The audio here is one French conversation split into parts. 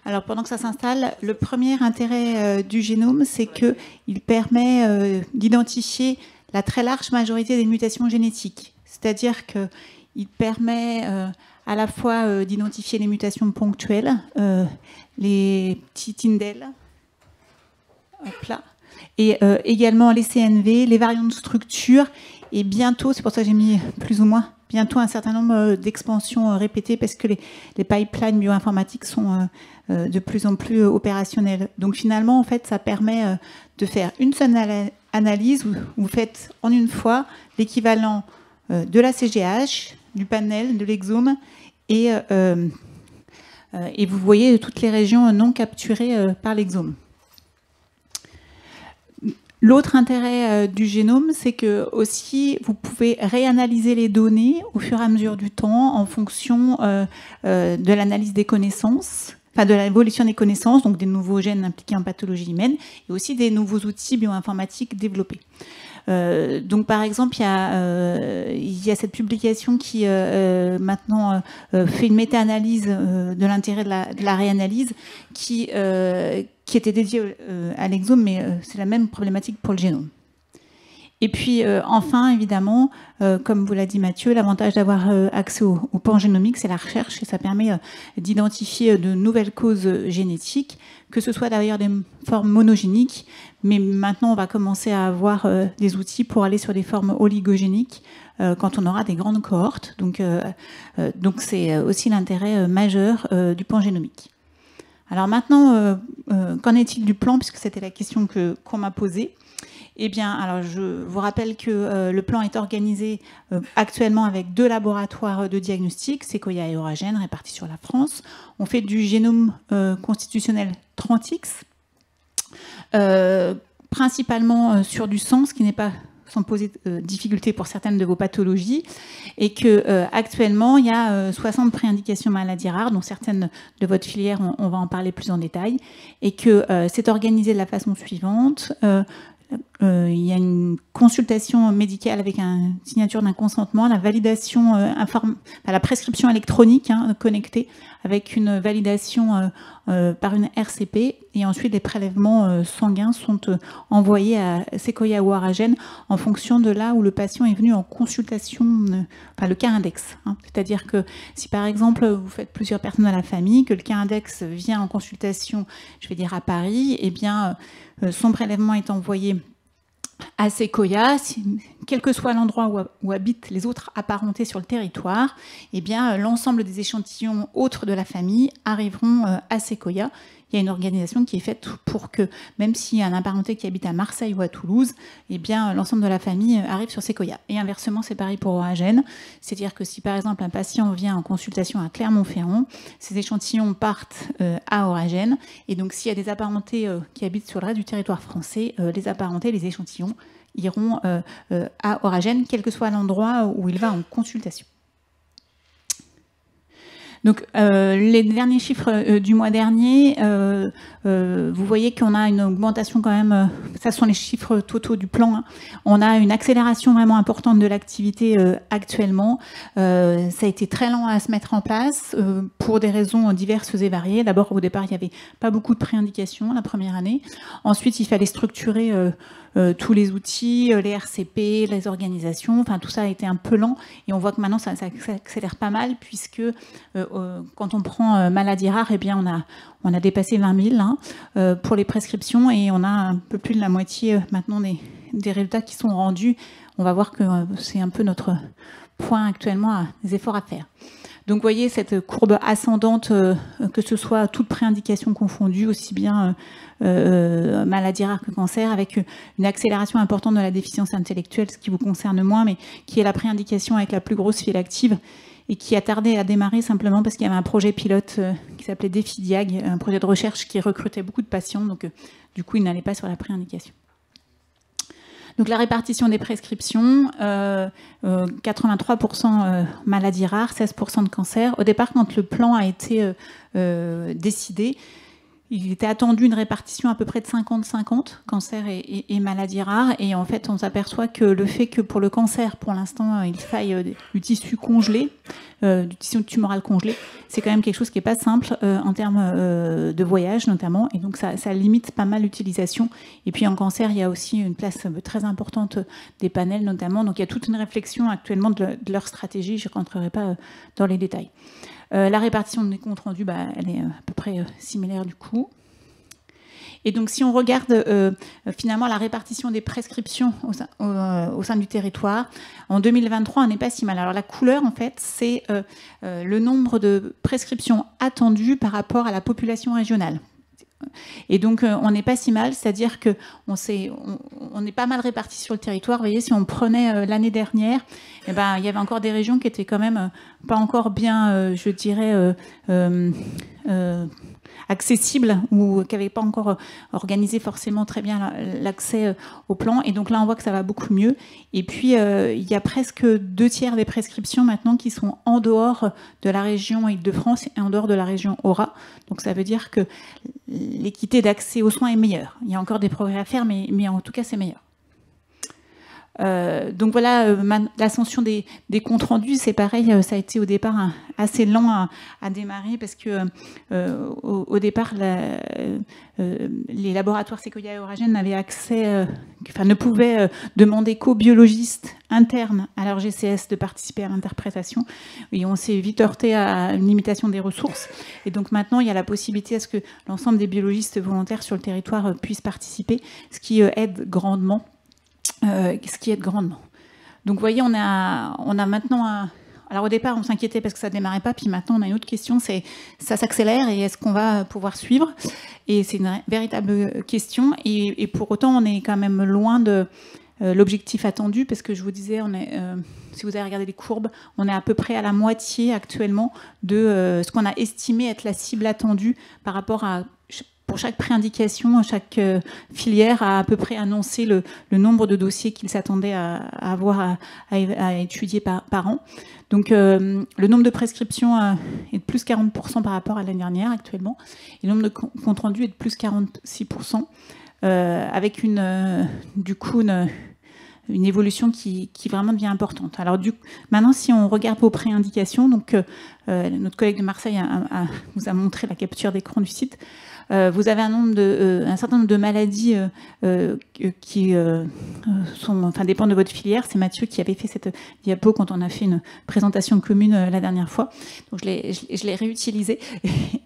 Alors, pendant que ça s'installe, le premier intérêt du génome, c'est qu'il permet d'identifier la très large majorité des mutations génétiques. C'est-à-dire qu'il permet à la fois d'identifier les mutations ponctuelles, les petits indels, hop là, et également les CNV, les variants de structure, et bientôt, c'est pour ça que j'ai mis plus ou moins, bientôt un certain nombre d'expansions répétées, parce que les pipelines bioinformatiques sont de plus en plus opérationnels. Donc finalement, en fait, ça permet de faire une seule analyse où vous faites en une fois l'équivalent de la CGH, du panel, de l'exome, et vous voyez toutes les régions non capturées par l'exome. L'autre intérêt du génome, c'est que aussi vous pouvez réanalyser les données au fur et à mesure du temps en fonction de l'analyse des connaissances, enfin de l'évolution des connaissances, donc des nouveaux gènes impliqués en pathologie humaine, et aussi des nouveaux outils bioinformatiques développés. Donc par exemple, il y a cette publication qui maintenant fait une méta-analyse de l'intérêt de la réanalyse qui était dédiée à l'exome, mais c'est la même problématique pour le génome. Et puis enfin, évidemment, comme vous l'a dit Mathieu, l'avantage d'avoir accès au pan génomique, c'est la recherche, et ça permet d'identifier de nouvelles causes génétiques, que ce soit d'ailleurs des formes monogéniques, mais maintenant on va commencer à avoir des outils pour aller sur des formes oligogéniques quand on aura des grandes cohortes. Donc c'est aussi l'intérêt majeur du pan génomique. Alors maintenant, qu'en est-il du plan, puisque c'était la question qu'on m'a posée? Eh bien, alors je vous rappelle que le plan est organisé actuellement avec 2 laboratoires de diagnostic, Sequoia et Oragen, répartis sur la France. On fait du génome constitutionnel 30X, principalement sur du sang, ce qui n'est pas sans poser difficulté pour certaines de vos pathologies, et que actuellement il y a 60 préindications maladies rares, dont certaines de votre filière, on va en parler plus en détail, et que c'est organisé de la façon suivante. Il y a une consultation médicale avec une signature d'un consentement, la validation, la prescription électronique connectée avec une validation par une RCP, et ensuite les prélèvements sanguins sont envoyés à Sequoia ou Oragen en fonction de là où le patient est venu en consultation, le cas index. C'est-à-dire que si par exemple vous faites plusieurs personnes dans la famille, que le cas index vient en consultation, je vais dire à Paris, eh bien son prélèvement est envoyé à Sequoia, quel que soit l'endroit où habitent les autres apparentés sur le territoire, eh bien l'ensemble des échantillons autres de la famille arriveront à Sequoia. Il y a une organisation qui est faite pour que, même s'il y a un apparenté qui habite à Marseille ou à Toulouse, eh bien l'ensemble de la famille arrive sur Sequoia. Et inversement, c'est pareil pour Oragen. C'est-à-dire que si par exemple un patient vient en consultation à Clermont-Ferrand, ces échantillons partent à Oragen. Et donc s'il y a des apparentés qui habitent sur le reste du territoire français, les apparentés, les échantillons iront à Oragen, quel que soit l'endroit où il va en consultation. Donc, les derniers chiffres du mois dernier, vous voyez qu'on a une augmentation quand même, ça sont les chiffres totaux du plan, on a une accélération vraiment importante de l'activité actuellement. Ça a été très lent à se mettre en place pour des raisons diverses et variées. D'abord, au départ, il n'y avait pas beaucoup de préindications la première année. Ensuite, il fallait structurer tous les outils, les RCP, les organisations, enfin tout ça a été un peu lent, et on voit que maintenant ça accélère pas mal, puisque quand on prend maladies rares, eh bien on a dépassé 20 000 pour les prescriptions, et on a un peu plus de la moitié maintenant des résultats qui sont rendus. On va voir que c'est un peu notre point actuellement, des efforts à faire. Donc vous voyez cette courbe ascendante, que ce soit toute préindication confondue, aussi bien maladie rare que cancer, avec une accélération importante de la déficience intellectuelle, ce qui vous concerne moins, mais qui est la préindication avec la plus grosse file active, et qui a tardé à démarrer simplement parce qu'il y avait un projet pilote qui s'appelait DEFIDIAG, un projet de recherche qui recrutait beaucoup de patients, donc du coup il n'allait pas sur la préindication. Donc la répartition des prescriptions, 83% maladies rares, 16% de cancer. Au départ, quand le plan a été décidé, il était attendu une répartition à peu près de 50-50, cancer et maladies rares. Et en fait, on s'aperçoit que le fait que pour le cancer, pour l'instant, il faille du tissu congelé, du tissu tumoral congelé, c'est quand même quelque chose qui n'est pas simple en termes de voyage notamment. Et donc, ça limite pas mal l'utilisation. Et puis, en cancer, il y a aussi une place très importante des panels notamment. Donc, il y a toute une réflexion actuellement de leur stratégie. Je ne rentrerai pas dans les détails. La répartition des comptes rendus, elle est à peu près similaire du coup. Et donc, si on regarde finalement la répartition des prescriptions au sein du territoire, en 2023, on n'est pas si mal. Alors, la couleur, en fait, c'est le nombre de prescriptions attendues par rapport à la population régionale. Et donc, on n'est pas si mal, c'est-à-dire qu'on est pas mal répartis sur le territoire. Vous voyez, si on prenait l'année dernière, il y avait encore des régions qui étaient quand même pas encore bien, je dirais, accessibles ou qui n'avaient pas encore organisé forcément très bien l'accès au plan. Et donc là, on voit que ça va beaucoup mieux. Et puis, il y a presque 2/3 des prescriptions maintenant qui sont en dehors de la région Île-de-France et en dehors de la région Aura. Donc ça veut dire que l'équité d'accès aux soins est meilleure. Il y a encore des progrès à faire, mais en tout cas, c'est meilleur. Donc voilà, l'ascension des comptes rendus, c'est pareil, ça a été au départ assez lent à démarrer parce que au départ, les laboratoires Sequoia et Oragen n'avaient accès, ne pouvaient demander qu'aux biologistes internes à leur GCS de participer à l'interprétation. Et on s'est vite heurté à une limitation des ressources. Et donc maintenant, il y a la possibilité à ce que l'ensemble des biologistes volontaires sur le territoire puissent participer, ce qui aide grandement. Donc, vous voyez, on a maintenant alors, au départ, on s'inquiétait parce que ça ne démarrait pas, puis maintenant, on a une autre question, c'est ça s'accélère et est-ce qu'on va pouvoir suivre? Et c'est une véritable question. Et pour autant, on est quand même loin de l'objectif attendu, parce que je vous disais, si vous avez regardé les courbes, on est à peu près à la moitié actuellement de ce qu'on a estimé être la cible attendue par rapport à... Pour chaque préindication, chaque filière a à peu près annoncé le nombre de dossiers qu'ils s'attendaient à avoir à étudier par an. Donc, le nombre de prescriptions est de plus 40% par rapport à l'année dernière actuellement. Et le nombre de comptes rendus est de plus 46%, avec du coup une évolution qui vraiment devient importante. Alors, maintenant, si on regarde vos préindications, donc notre collègue de Marseille vous a montré la capture d'écran du site. Vous avez un certain nombre de maladies qui dépendent de votre filière. C'est Mathieu qui avait fait cette diapo quand on a fait une présentation commune la dernière fois. Donc je l'ai réutilisée.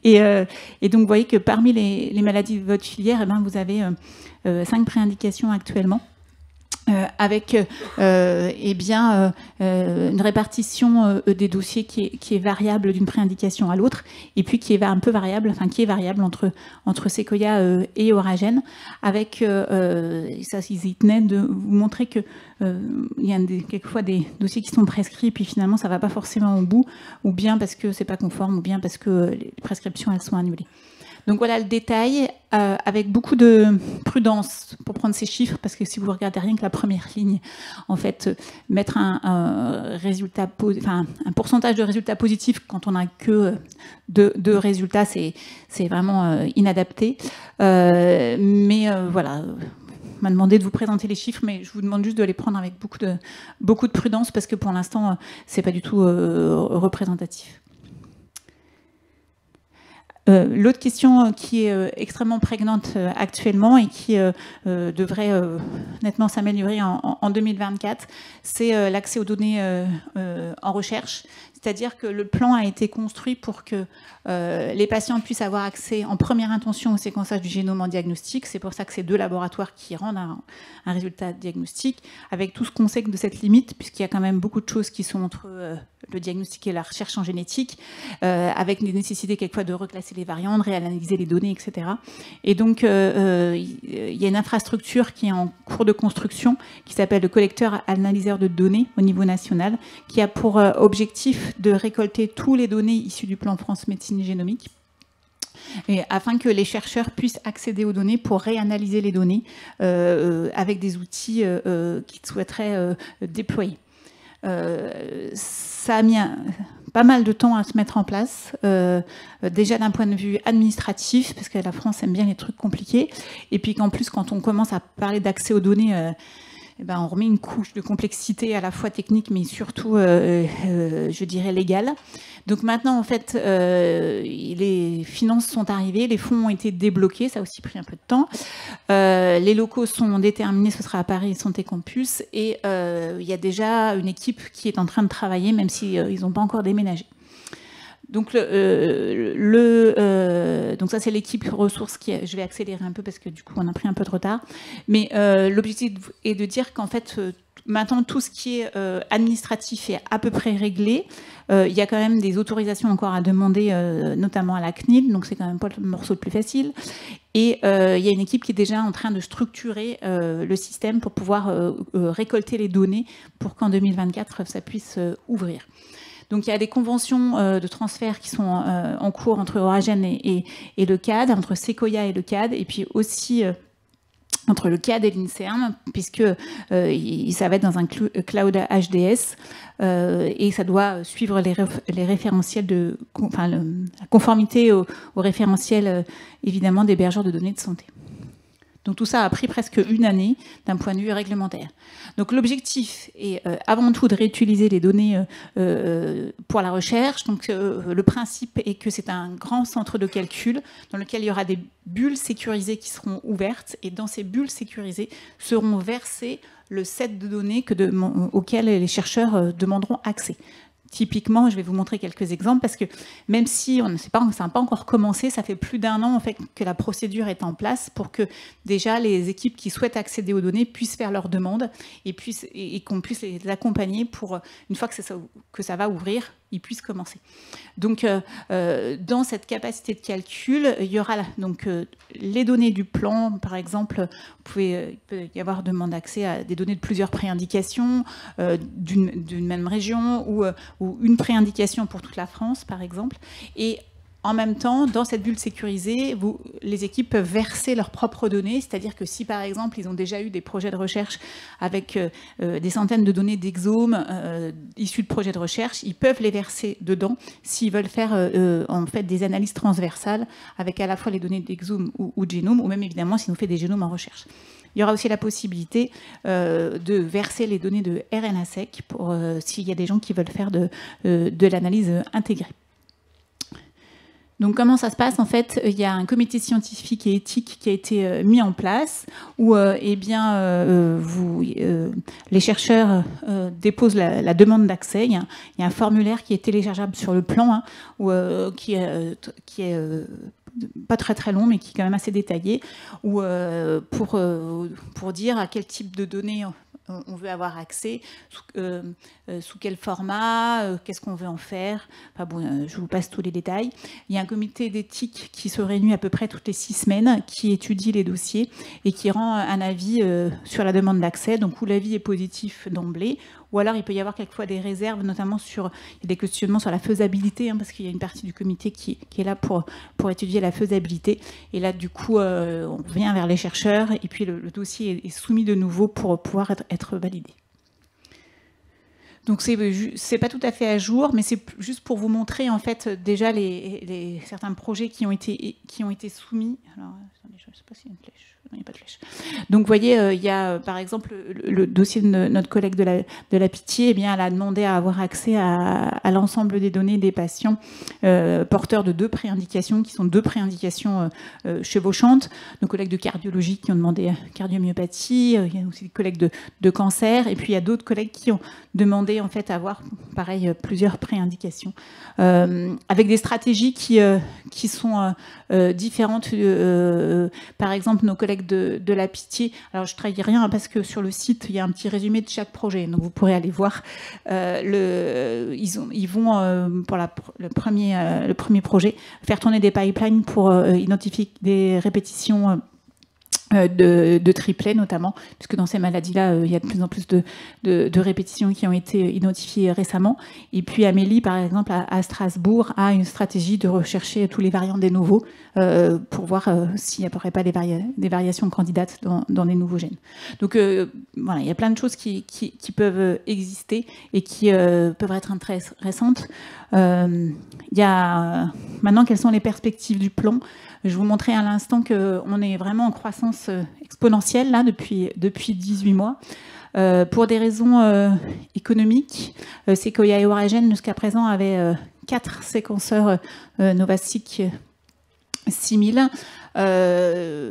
Et donc vous voyez que parmi les maladies de votre filière, vous avez 5 préindications actuellement. Avec une répartition des dossiers qui est variable d'une préindication à l'autre, et puis qui est un peu variable, entre Sequoia et Oragen, avec ça, ils tenaient de vous montrer que il y a quelquefois des dossiers qui sont prescrits, et puis finalement ça ne va pas forcément au bout, ou bien parce que c'est pas conforme, ou bien parce que les prescriptions elles sont annulées. Donc voilà le détail, avec beaucoup de prudence pour prendre ces chiffres, parce que si vous regardez rien que la première ligne, en fait, mettre un pourcentage de résultats positifs quand on n'a que deux résultats, c'est vraiment inadapté. Voilà. On m'a demandé de vous présenter les chiffres, mais je vous demande juste de les prendre avec beaucoup de prudence, parce que pour l'instant, c'est pas du tout représentatif. L'autre question qui est extrêmement prégnante actuellement et qui devrait nettement s'améliorer en 2024, c'est l'accès aux données en recherche. C'est-à-dire que le plan a été construit pour que les patients puissent avoir accès en première intention au séquençage du génome en diagnostic. C'est pour ça que c'est 2 laboratoires qui rendent un résultat diagnostique, avec tout ce qu'on sait de cette limite, puisqu'il y a quand même beaucoup de choses qui sont entre le diagnostic et la recherche en génétique, avec des nécessités quelquefois de reclasser les variants, de réanalyser les données, etc. Et donc, il y a une infrastructure qui est en cours de construction, qui s'appelle le collecteur analyseur de données au niveau national, qui a pour objectif de récolter tous les données issues du plan France Médecine Génomique, et afin que les chercheurs puissent accéder aux données pour réanalyser les données avec des outils qu'ils souhaiteraient déployer. Ça a mis pas mal de temps à se mettre en place, déjà d'un point de vue administratif, parce que la France aime bien les trucs compliqués, et puis qu'en plus, quand on commence à parler d'accès aux données, on remet une couche de complexité à la fois technique, mais surtout, je dirais, légale. Donc maintenant, en fait, les finances sont arrivées, les fonds ont été débloqués, ça a aussi pris un peu de temps. Les locaux sont déterminés, ce sera à Paris, Santé Campus, et il y a déjà une équipe qui est en train de travailler, même si ils n'ont pas encore déménagé. Donc, donc ça, c'est l'équipe ressources je vais accélérer un peu parce que du coup, on a pris un peu de retard. Mais l'objectif est de dire qu'en fait, maintenant, tout ce qui est administratif est à peu près réglé. Il y a quand même des autorisations encore à demander, notamment à la CNIL, donc c'est quand même pas le morceau le plus facile. Et il y a une équipe qui est déjà en train de structurer le système pour pouvoir récolter les données pour qu'en 2024, ça puisse ouvrir. Donc il y a des conventions de transfert qui sont en cours entre Oragen et le CAD, entre Sequoia et le CAD, et puis aussi entre le CAD et l'INSERM, puisque ça va être dans un cloud HDS, et ça doit suivre les référentiels la conformité aux référentiels évidemment d'hébergeurs de données de santé. Donc tout ça a pris presque une année d'un point de vue réglementaire. Donc l'objectif est avant tout de réutiliser les données pour la recherche. Donc le principe est que c'est un grand centre de calcul dans lequel il y aura des bulles sécurisées qui seront ouvertes, et dans ces bulles sécurisées seront versés le set de données auquel les chercheurs demanderont accès. Typiquement, je vais vous montrer quelques exemples, parce que même si ça n'a pas encore commencé, ça fait plus d'1 an en fait, que la procédure est en place pour que déjà les équipes qui souhaitent accéder aux données puissent faire leurs demandes et qu'on puisse les accompagner pour, une fois que ça va ouvrir, ils puissent commencer. Donc, dans cette capacité de calcul, il y aura donc, les données du plan, par exemple, il peut y avoir demande d'accès à des données de plusieurs préindications d'une même région ou une préindication pour toute la France, par exemple. Et en même temps, dans cette bulle sécurisée, les équipes peuvent verser leurs propres données, c'est-à-dire que si, par exemple, ils ont déjà eu des projets de recherche avec des centaines de données d'exomes issus de projets de recherche, ils peuvent les verser dedans s'ils veulent faire en fait des analyses transversales avec à la fois les données d'exomes ou de génome, ou même évidemment si on fait des génomes en recherche. Il y aura aussi la possibilité de verser les données de RNA-seq pour s'il y a des gens qui veulent faire de l'analyse intégrée. Donc comment ça se passe? En fait, il y a un comité scientifique et éthique qui a été mis en place où les chercheurs déposent la demande d'accès. Il y a un formulaire qui est téléchargeable sur le plan, qui est pas très très long, mais qui est quand même assez détaillé, pour dire à quel type de données on veut avoir accès, sous quel format, qu'est-ce qu'on veut en faire. Enfin bon, je vous passe tous les détails. Il y a un comité d'éthique qui se réunit à peu près toutes les 6 semaines, qui étudie les dossiers et qui rend un avis sur la demande d'accès, donc où l'avis est positif d'emblée, ou alors il peut y avoir quelquefois des réserves, notamment des questionnements sur la faisabilité, parce qu'il y a une partie du comité qui est là pour étudier la faisabilité. Et là, du coup, on vient vers les chercheurs et puis le dossier est soumis de nouveau pour pouvoir être validé. Donc c'est pas tout à fait à jour, mais c'est juste pour vous montrer en fait déjà certains projets qui ont été soumis. Alors, attendez, je ne sais pas s'il y a une flèche. Non, il n'y a pas de flèche. Donc, vous voyez, il y a, par exemple, le dossier de notre collègue de la Pitié, eh bien, elle a demandé à avoir accès à l'ensemble des données des patients porteurs de 2 préindications, qui sont 2 préindications chevauchantes. Nos collègues de cardiologie qui ont demandé cardiomyopathie, il y a aussi des collègues de cancer, et puis il y a d'autres collègues qui ont demandé, en fait, à avoir, pareil, plusieurs préindications, avec des stratégies qui sont différentes. Par exemple, nos collègues de la Pitié, alors je ne trahis rien parce que sur le site, il y a un petit résumé de chaque projet, donc vous pourrez aller voir. Ils vont, pour le premier projet, faire tourner des pipelines pour identifier des répétitions de triplets notamment, puisque dans ces maladies-là, il y a de plus en plus de répétitions qui ont été identifiées récemment. Et puis Amélie, par exemple, à Strasbourg, a une stratégie de rechercher tous les variants des nouveaux pour voir s'il n'y aurait pas des variations candidates dans les nouveaux gènes. Donc voilà, il y a plein de choses qui peuvent exister et qui peuvent être intéressantes. Il y a maintenant, quelles sont les perspectives du plan ? Je vous montrais à l'instant qu'on est vraiment en croissance exponentielle là, depuis 18 mois. Pour des raisons économiques, Sequoia et Oragen, jusqu'à présent, avaient 4 séquenceurs NovaSeq 6000.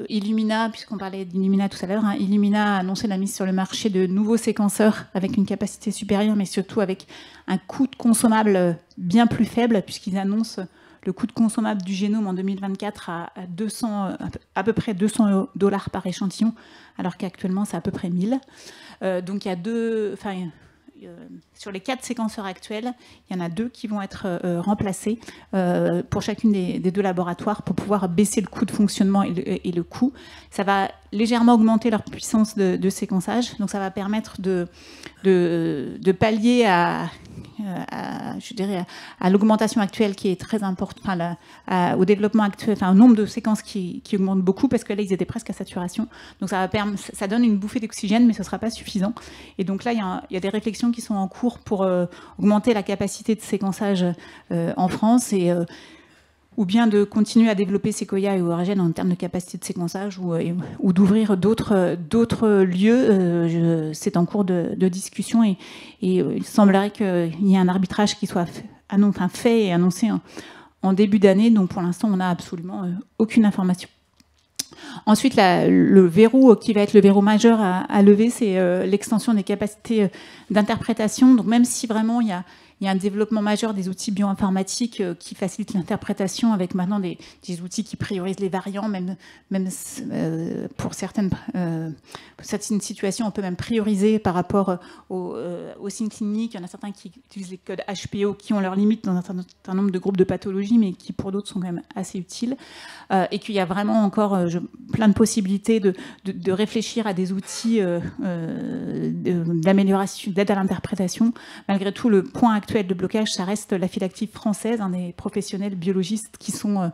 Illumina, puisqu'on parlait d'Illumina tout à l'heure, hein, Illumina a annoncé la mise sur le marché de nouveaux séquenceurs avec une capacité supérieure, mais surtout avec un coût de consommable bien plus faible, puisqu'ils annoncent le coût de consommable du génome en 2024 à peu près $200 par échantillon, alors qu'actuellement c'est à peu près 1000. Donc il y a sur les 4 séquenceurs actuels, il y en a 2 qui vont être remplacés pour chacune des 2 laboratoires pour pouvoir baisser le coût de fonctionnement et le coût. Ça va légèrement augmenter leur puissance de séquençage, donc ça va permettre de pallier je dirais à l'augmentation actuelle qui est très importante, au développement actuel, au nombre de séquences qui augmente beaucoup, parce que là ils étaient presque à saturation. Donc ça donne une bouffée d'oxygène, mais ce ne sera pas suffisant. Et donc là il y a des réflexions qui sont en cours pour augmenter la capacité de séquençage en France, ou bien de continuer à développer Sequoia et Oragen en termes de capacité de séquençage, ou d'ouvrir d'autres lieux. C'est en cours de discussion, et il semblerait qu'il y ait un arbitrage qui soit fait et annoncé en début d'année. Donc pour l'instant, on n'a absolument aucune information. Ensuite, le verrou qui va être le verrou majeur à lever, c'est l'extension des capacités d'interprétation. Donc même si vraiment il y a un développement majeur des outils bioinformatiques qui facilitent l'interprétation, avec maintenant des outils qui priorisent les variants, même pour certaines situations, on peut même prioriser par rapport aux signes cliniques. Il y en a certains qui utilisent les codes HPO qui ont leurs limites dans un certain nombre de groupes de pathologies, mais qui pour d'autres sont quand même assez utiles. Et qu'il y a vraiment encore plein de possibilités de réfléchir à des outils d'amélioration, d'aide à l'interprétation. Malgré tout, le point actuel de blocage, ça reste la phylle active française, des professionnels biologistes qui sont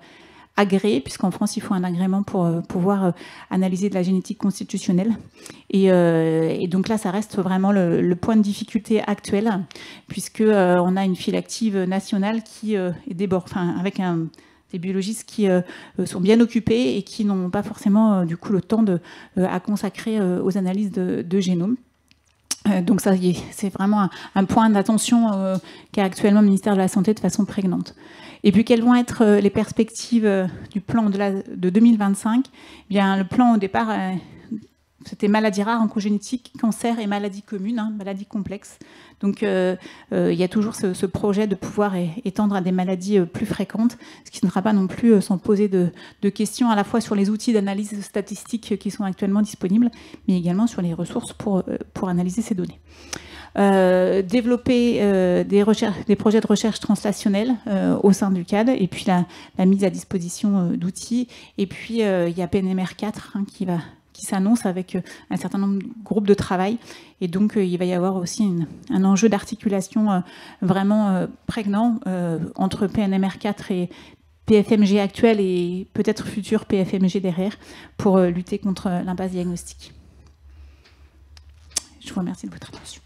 agréés, puisqu'en France, il faut un agrément pour pouvoir analyser de la génétique constitutionnelle. Et donc là, ça reste vraiment le point de difficulté actuel, puisqu'on a une phylle active nationale qui est avec des biologistes qui sont bien occupés et qui n'ont pas forcément du coup le temps à consacrer aux analyses de génome. Donc ça, c'est vraiment un point d'attention qu'a actuellement le ministère de la Santé de façon prégnante. Et puis, quelles vont être les perspectives du plan de 2025 ? Eh bien, le plan, au départ, c'était maladies rares, oncogénétique, cancer et maladies communes, maladies complexes. Donc, il y a toujours ce projet de pouvoir étendre à des maladies plus fréquentes, ce qui ne sera pas non plus sans poser de questions à la fois sur les outils d'analyse statistique qui sont actuellement disponibles, mais également sur les ressources pour analyser ces données. Développer des projets de recherche translationnelle au sein du CAD, et puis la mise à disposition d'outils. Et puis, il y a PNMR4 qui s'annonce avec un certain nombre de groupes de travail. Et donc, il va y avoir aussi un enjeu d'articulation vraiment prégnant entre PNMR4 et PFMG actuel et peut-être futur PFMG derrière pour lutter contre l'impasse diagnostique. Je vous remercie de votre attention.